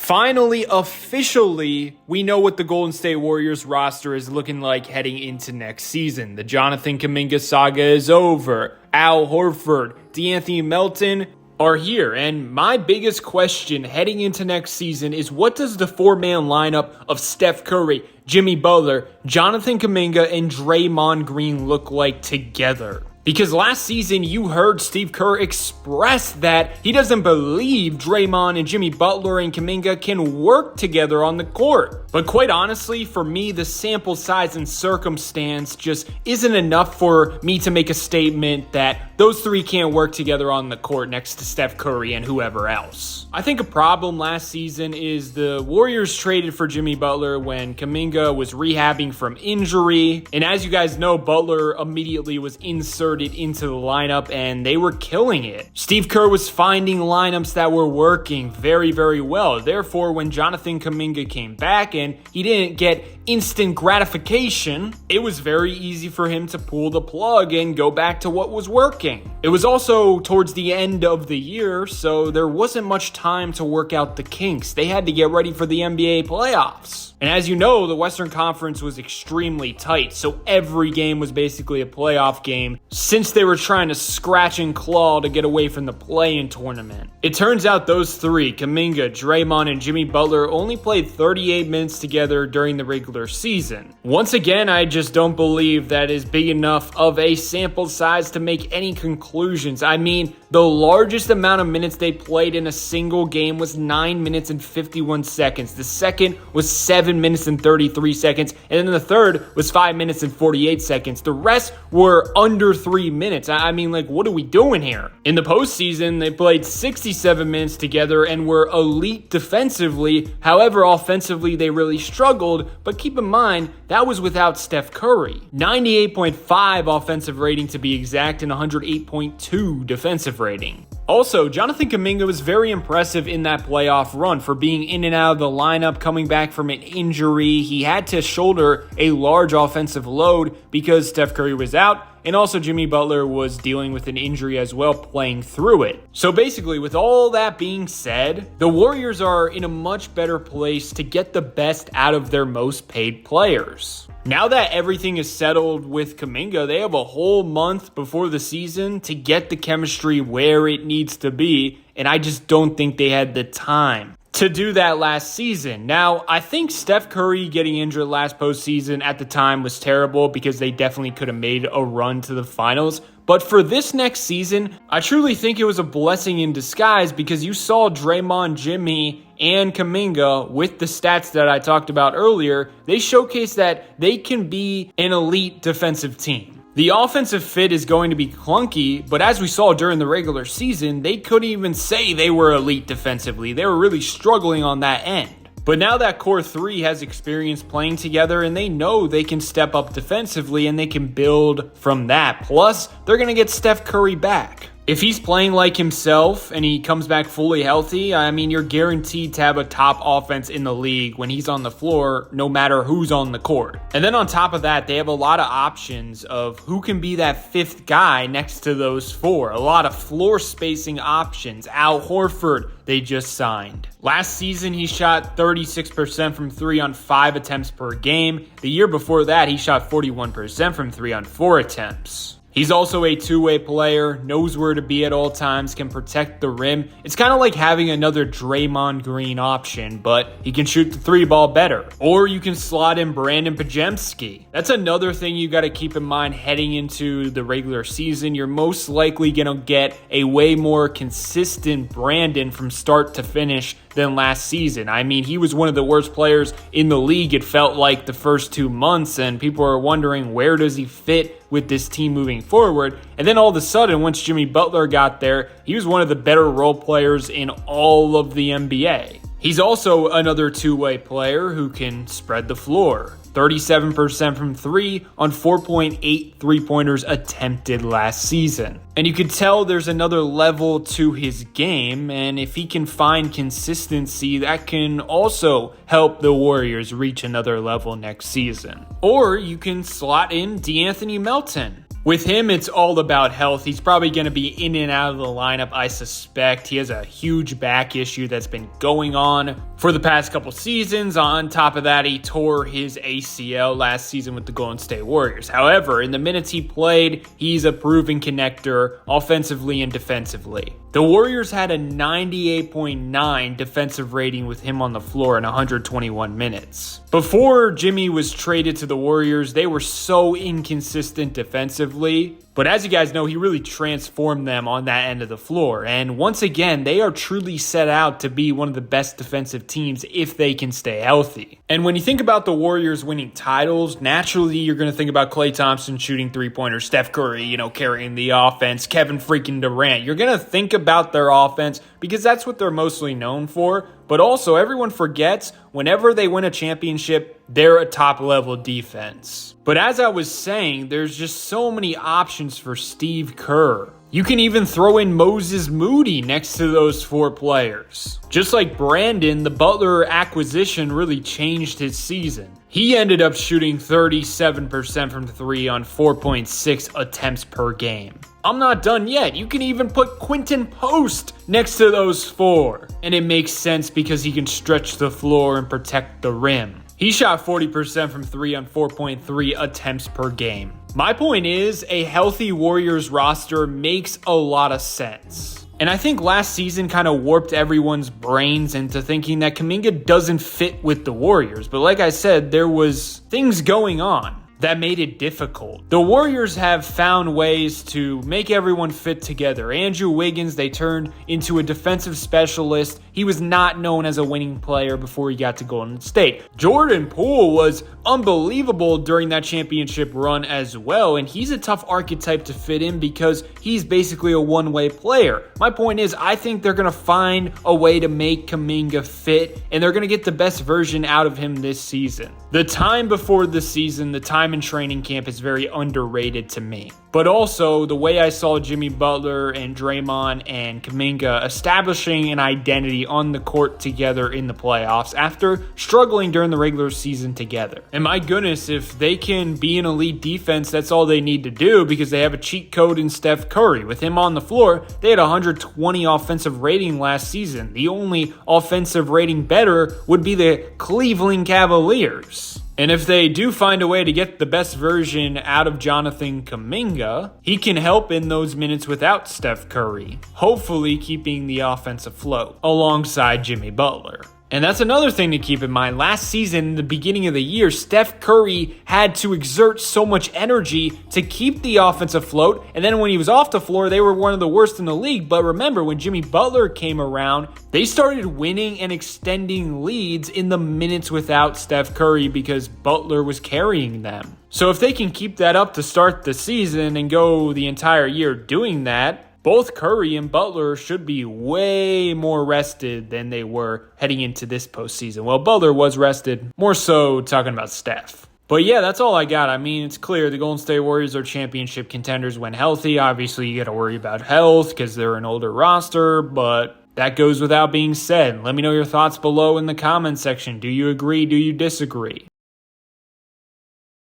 Finally, officially, we know what the Golden State Warriors roster is looking like heading into next season. The Jonathan Kuminga saga is over. Al Horford, De'Anthony Melton are here. And my biggest question heading into next season is, what does the four-man lineup of Steph Curry, Jimmy Butler, Jonathan Kuminga, and Draymond Green look like together? Because last season, you heard Steve Kerr express that he doesn't believe Draymond and Jimmy Butler and Kuminga can work together on the court. But quite honestly, for me, the sample size and circumstance just isn't enough for me to make a statement that those three can't work together on the court next to Steph Curry and whoever else. I think a problem last season is the Warriors traded for Jimmy Butler when Kuminga was rehabbing from injury. And as you guys know, Butler immediately was inserted into the lineup and they were killing it. Steve Kerr was finding lineups that were working very, very well. Therefore, when Jonathan Kuminga came back and he didn't get instant gratification, it was very easy for him to pull the plug and go back to what was working. It was also towards the end of the year, so there wasn't much time to work out the kinks. They had to get ready for the NBA playoffs. And as you know, the Western Conference was extremely tight, so every game was basically a playoff game since they were trying to scratch and claw to get away from the play-in tournament. It turns out those three, Kuminga, Draymond, and Jimmy Butler, only played 38 minutes together during the regular season. Once again, I just don't believe that is big enough of a sample size to make any conclusions. I mean, the largest amount of minutes they played in a single game was 9 minutes and 51 seconds. The second was 7 minutes and 33 seconds. And then the third was 5 minutes and 48 seconds. The rest were under 3 minutes. I mean, like, what are we doing here? In the postseason, they played 67 minutes together and were elite defensively. However, offensively, they really struggled. But keep in mind, that was without Steph Curry. 98.5 offensive rating to be exact and 108.2 defensive rating. Also, Jonathan Kuminga was very impressive in that playoff run for being in and out of the lineup, coming back from an injury. He had to shoulder a large offensive load because Steph Curry was out, and also Jimmy Butler was dealing with an injury as well, playing through it. So basically, with all that being said, the Warriors are in a much better place to get the best out of their most paid players. Now that everything is settled with Kuminga, they have a whole month before the season to get the chemistry where it needs to be, and I just don't think they had the time to do that last season. Now, I think Steph Curry getting injured last postseason at the time was terrible because they definitely could have made a run to the finals. But for this next season, I truly think it was a blessing in disguise because you saw Draymond, Jimmy, and Kuminga with the stats that I talked about earlier. They showcased that they can be an elite defensive team. The offensive fit is going to be clunky, but as we saw during the regular season, they couldn't even say they were elite defensively. They were really struggling on that end. But now that core three has experience playing together and they know they can step up defensively and they can build from that. Plus, they're going to get Steph Curry back. If he's playing like himself and he comes back fully healthy, I mean, you're guaranteed to have a top offense in the league when he's on the floor, no matter who's on the court. And then on top of that, they have a lot of options of who can be that fifth guy next to those four. A lot of floor spacing options. Al Horford, they just signed. Last season, he shot 36% from three on 5 attempts per game. The year before that, he shot 41% from three on 4 attempts. He's also a two-way player, knows where to be at all times, can protect the rim. It's kind of like having another Draymond Green option, but he can shoot the three ball better. Or you can slot in Brandon Pajemski. That's another thing you got to keep in mind heading into the regular season. You're most likely going to get a way more consistent Brandon from start to finish than last season. I mean, he was one of the worst players in the league, it felt like, the first 2 months, and people are wondering, where does he fit with this team moving forward? And then all of a sudden, once Jimmy Butler got there, he was one of the better role players in all of the NBA. He's also another two-way player who can spread the floor. 37% from three on 4.8 three-pointers attempted last season. And you could tell there's another level to his game, and if he can find consistency, that can also help the Warriors reach another level next season. Or you can slot in De'Anthony Melton. With him, it's all about health. He's probably going to be in and out of the lineup, I suspect. He has a huge back issue that's been going on for the past couple seasons. On top of that, he tore his ACL last season with the Golden State Warriors. However, in the minutes he played, he's a proven connector offensively and defensively. The Warriors had a 98.9 defensive rating with him on the floor in 121 minutes. Before Jimmy was traded to the Warriors, they were so inconsistent defensively. But as you guys know, he really transformed them on that end of the floor. And once again, they are truly set out to be one of the best defensive teams if they can stay healthy. And when you think about the Warriors winning titles, naturally you're going to think about Klay Thompson shooting three-pointers, Steph Curry, carrying the offense, Kevin freaking Durant. You're going to think about their offense because that's what they're mostly known for. But also, everyone forgets whenever they win a championship, they're a top-level defense. But as I was saying, there's just so many options for Steve Kerr. You can even throw in Moses Moody next to those four players. Just like Brandon, the Butler acquisition really changed his season. He ended up shooting 37% from three on 4.6 attempts per game. I'm not done yet. You can even put Quinton Post next to those four. And it makes sense because he can stretch the floor and protect the rim. He shot 40% from three on 4.3 attempts per game. My point is, a healthy Warriors roster makes a lot of sense. And I think last season kind of warped everyone's brains into thinking that Kuminga doesn't fit with the Warriors. But like I said, there was things going on that made it difficult. The Warriors have found ways to make everyone fit together. Andrew Wiggins, they turned into a defensive specialist. He was not known as a winning player before he got to Golden State. Jordan Poole was unbelievable during that championship run as well, and he's a tough archetype to fit in because he's basically a one-way player. My point is, I think they're going to find a way to make Kuminga fit, and they're going to get the best version out of him this season. The time before the season, the time in training camp is very underrated to me. But also, the way I saw Jimmy Butler and Draymond and Kuminga establishing an identity on the court together in the playoffs after struggling during the regular season together. And my goodness, if they can be an elite defense, that's all they need to do because they have a cheat code in Steph Curry. With him on the floor, they had 120 offensive rating last season. The only offensive rating better would be the Cleveland Cavaliers. And if they do find a way to get the best version out of Jonathan Kuminga, he can help in those minutes without Steph Curry, hopefully keeping the offense afloat alongside Jimmy Butler. And that's another thing to keep in mind. Last season, in the beginning of the year, Steph Curry had to exert so much energy to keep the offense afloat. And then when he was off the floor, they were one of the worst in the league. But remember, when Jimmy Butler came around, they started winning and extending leads in the minutes without Steph Curry because Butler was carrying them. So if they can keep that up to start the season and go the entire year doing that, both Curry and Butler should be way more rested than they were heading into this postseason. Well, Butler was rested, more so talking about Steph. But yeah, that's all I got. I mean, it's clear the Golden State Warriors are championship contenders when healthy. Obviously, you got to worry about health because they're an older roster, but that goes without being said. Let me know your thoughts below in the comments section. Do you agree? Do you disagree?